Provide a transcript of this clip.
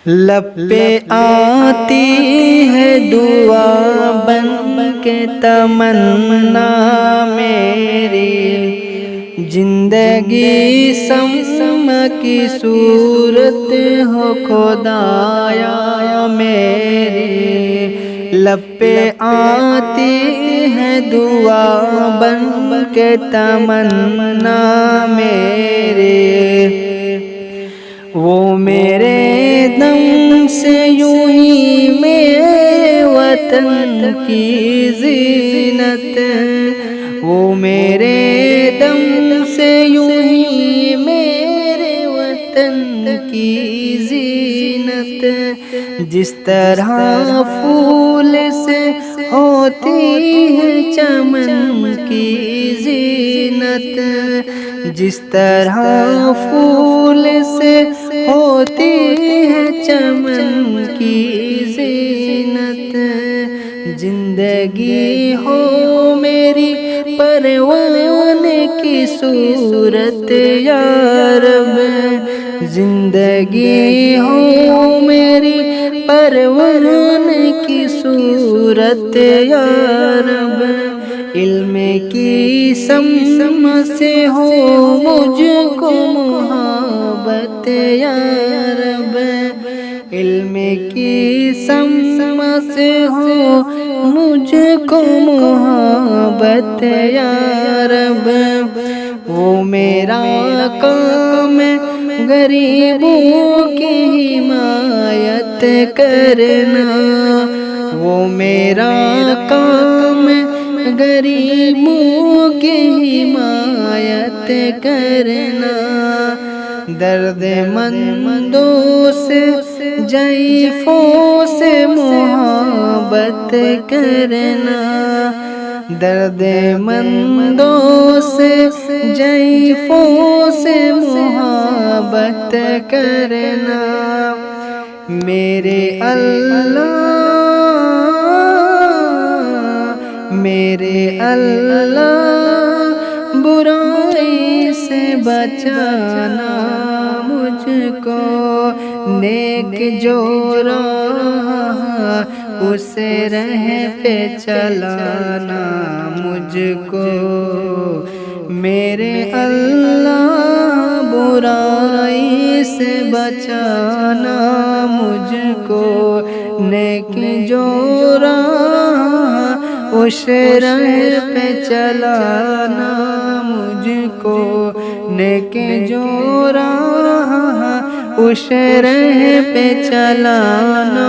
لب پہ آتی ہے دعا بن کے تمنا میری، زندگی سم کی صورت ہو خدایا میری۔ لب پہ آتی ہے دعا بن کے تمنا میری، وہ میرے دم سے یوں ہی میرے وطن کی زینت، وہ میرے دم سے یوں ہی میرے وطن کی زینت، جس طرح پھول سے ہوتی ہے چمن کی زینت، جس طرح پھول سے ہوتی ہے چمن کی زینت، زندگی ہو میری پروان کی صورت یا رب، زندگی ہو میری پروان کی صورت یا رب، علم کی سم سے ہو مجھ کو محبت یا رب، علم کی سم سے ہو مجھ کو محبت یا رب، وہ میرا کام غریبوں کی حمایت کرنا، وہ میرا کام غریبوں کی حمایت کرنا، درد مندوں سے ضعیفوں سے محبت کرنا، درد مندوں سے ضعیفوں سے محبت کرنا، میرے اللہ میرے اللہ برائی سے بچانا مجھ کو، نیک جو راہ اسے راہ پہ چلانا مجھ کو، میرے اللہ برائی سے بچانا مجھ کو، نیک جو راہ اس راہ پہ چلانا مجھ کو، نیک جو راہ اس راہ پہ چلانا